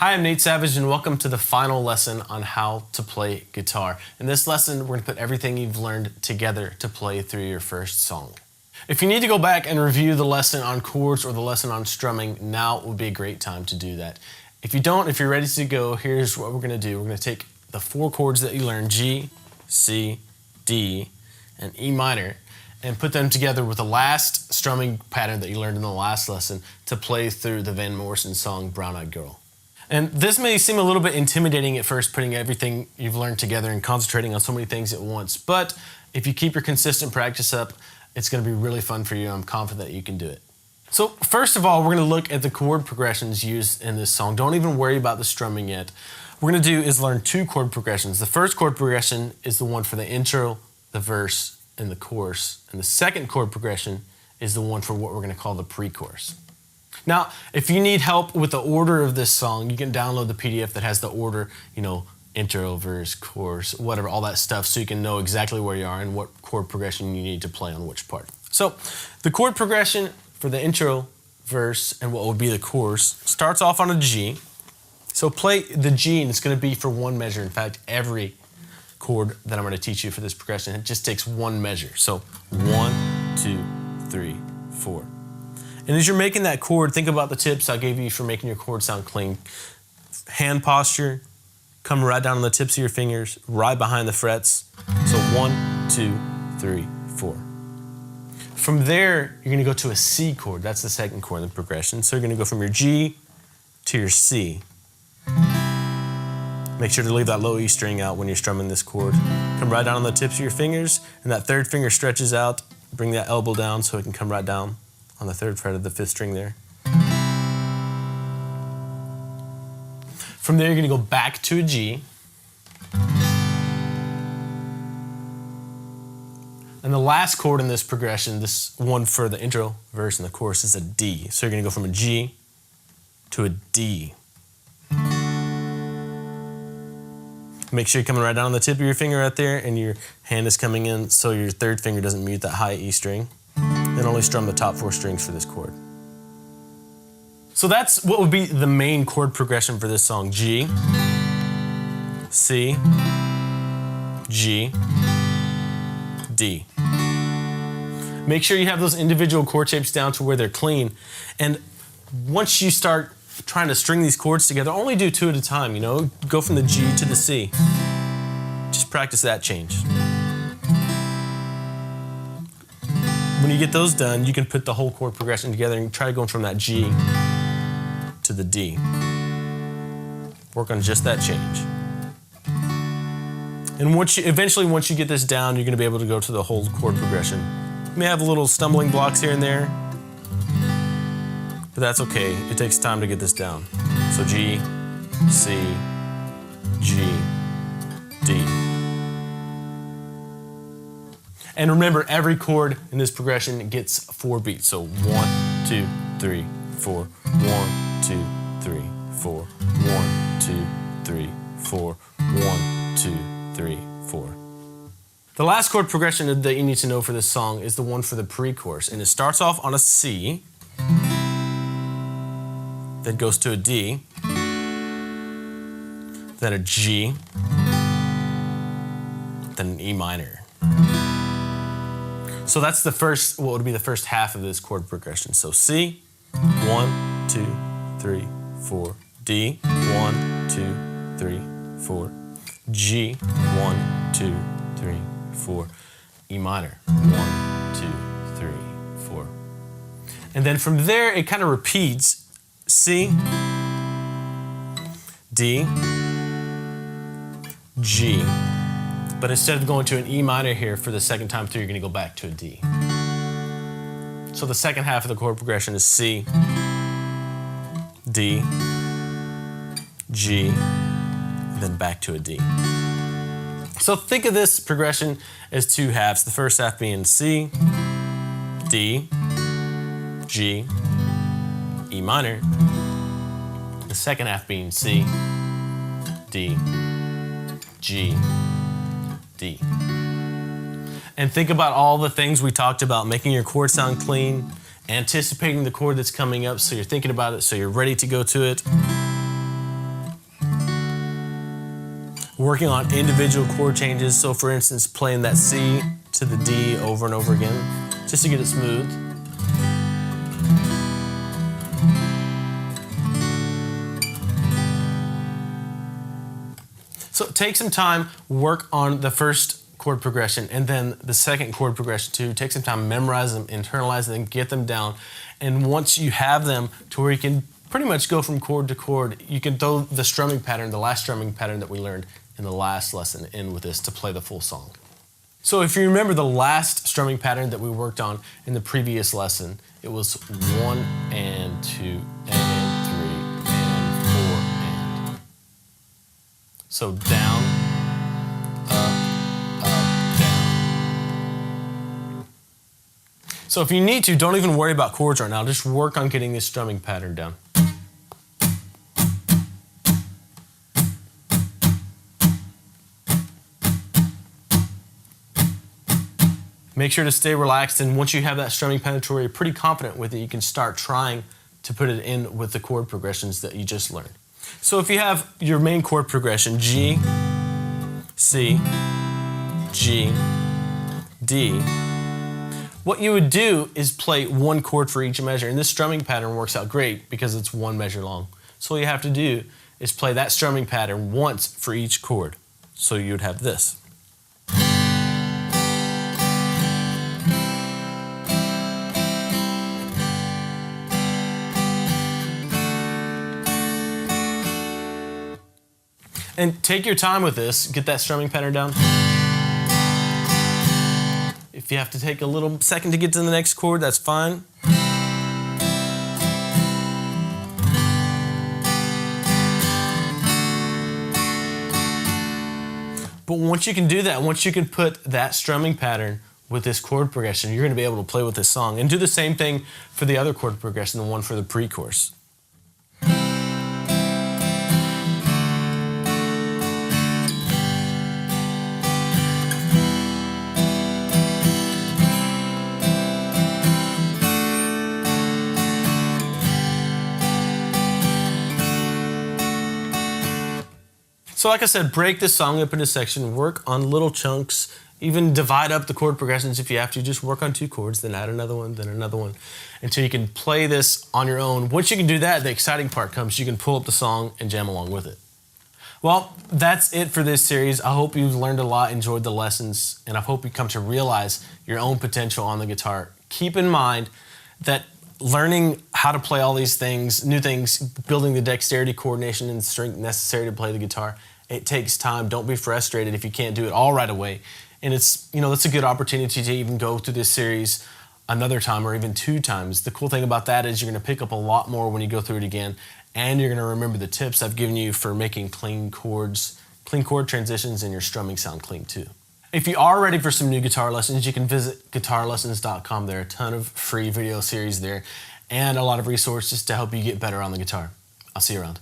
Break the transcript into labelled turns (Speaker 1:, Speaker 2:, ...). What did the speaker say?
Speaker 1: Hi, I'm Nate Savage and welcome to the final lesson on how to play guitar. In this lesson, we're going to put everything you've learned together to play through your first song. If you need to go back and review the lesson on chords or the lesson on strumming, now would be a great time to do that. If you don't, if you're ready to go, here's what we're going to do. We're going to take the four chords that you learned, G, C, D, and E minor, and put them together with the last strumming pattern that you learned in the last lesson to play through the Van Morrison song, Brown Eyed Girl. And this may seem a little bit intimidating at first, putting everything you've learned together and concentrating on so many things at once. But if you keep your consistent practice up, it's going to be really fun for you. I'm confident that you can do it. So first of all, we're going to look at the chord progressions used in this song. Don't even worry about the strumming yet. What we're going to do is learn two chord progressions. The first chord progression is the one for the intro, the verse, and the chorus. And the second chord progression is the one for what we're going to call the pre-chorus. Now, if you need help with the order of this song, you can download the PDF that has the order, intro, verse, chorus, whatever, all that stuff, so you can know exactly where you are and what chord progression you need to play on which part. So, the chord progression for the intro, verse, and what will be the chorus starts off on a G. So play the G, and it's going to be for one measure. In fact, every chord that I'm going to teach you for this progression, it just takes one measure. So 1, 2, 3, 4. And as you're making that chord, think about the tips I gave you for making your chord sound clean. Hand posture, come right down on the tips of your fingers, right behind the frets. So 1, 2, 3, 4. From there, you're going to go to a C chord. That's the second chord in the progression. So you're going to go from your G to your C. Make sure to leave that low E string out when you're strumming this chord. Come right down on the tips of your fingers, and that third finger stretches out. Bring that elbow down so it can come right down on the third fret of the fifth string there. From there, you're going to go back to a G. And the last chord in this progression, this one for the intro, verse, and the chorus, is a D. So you're going to go from a G to a D. Make sure you're coming right down on the tip of your finger right there, and your hand is coming in so your third finger doesn't mute that high E string. Then only strum the top four strings for this chord. So that's what would be the main chord progression for this song. G, C, G, D. Make sure you have those individual chord shapes down to where they're clean. And once you start trying to string these chords together, only do two at a time, Go from the G to the C. Just practice that change. When you get those done, you can put the whole chord progression together and try going from that G to the D. Work on just that change. And eventually, once you get this down, you're going to be able to go to the whole chord progression. You may have little stumbling blocks here and there, but that's okay. It takes time to get this down. So G, C, G, D. And remember, every chord in this progression gets 4 beats. So 1, 2, 3, 4. 1, 2, 3, 4. 1, 2, 3, 4. 1, 2, 3, 4. The last chord progression that you need to know for this song is the one for the pre-chorus. And it starts off on a C, then goes to a D, then a G, then an E minor. So that's what would be the first half of this chord progression. So C, 1, 2, 3, 4. D, 1, 2, 3, 4. G, 1, 2, 3, 4. E minor, 1, 2, 3, 4. And then from there, it kind of repeats. C, D, G. But instead of going to an E minor here for the second time through, you're going to go back to a D. So the second half of the chord progression is C, D, G, and then back to a D. So think of this progression as two halves. The first half being C, D, G, E minor. The second half being C, D, G, D. And think about all the things we talked about, making your chord sound clean, anticipating the chord that's coming up so you're thinking about it, so you're ready to go to it. working on individual chord changes. So for instance, playing that C to the D over and over again, just to get it smooth. So take some time, work on the first chord progression and then the second chord progression too. Take some time, memorize them, internalize them, get them down. And once you have them to where you can pretty much go from chord to chord, you can throw the strumming pattern, the last strumming pattern that we learned in the last lesson in with this to play the full song. So if you remember the last strumming pattern that we worked on in the previous lesson, it was 1 and 2 and 3 and 4 and. So down, up, down. So if you need to, don't even worry about chords right now. Just work on getting this strumming pattern down. Make sure to stay relaxed, and once you have that strumming pattern to where you're pretty confident with it, you can start trying to put it in with the chord progressions that you just learned. So if you have your main chord progression, G, C, G, D, what you would do is play one chord for each measure, and this strumming pattern works out great because it's one measure long. So all you have to do is play that strumming pattern once for each chord. So you would have this. And take your time with this, get that strumming pattern down. If you have to take a little second to get to the next chord, that's fine. But once you can do that, once you can put that strumming pattern with this chord progression, you're going to be able to play with this song. And do the same thing for the other chord progression, the one for the pre-chorus. So like I said, break this song up into sections, work on little chunks, even divide up the chord progressions if you have to. Just work on 2 chords, then add another one, until you can play this on your own. Once you can do that, the exciting part comes. You can pull up the song and jam along with it. Well, that's it for this series. I hope you've learned a lot, enjoyed the lessons, and I hope you come to realize your own potential on the guitar. Keep in mind that learning how to play all these things, new things, building the dexterity, coordination, and strength necessary to play the guitar, it takes time. Don't be frustrated if you can't do it all right away. And it's, that's a good opportunity to even go through this series another time or even 2 times. The cool thing about that is you're going to pick up a lot more when you go through it again, and you're going to remember the tips I've given you for making clean chord transitions, and your strumming sound clean too. If you are ready for some new guitar lessons, you can visit guitarlessons.com. There are a ton of free video series there and a lot of resources to help you get better on the guitar. I'll see you around.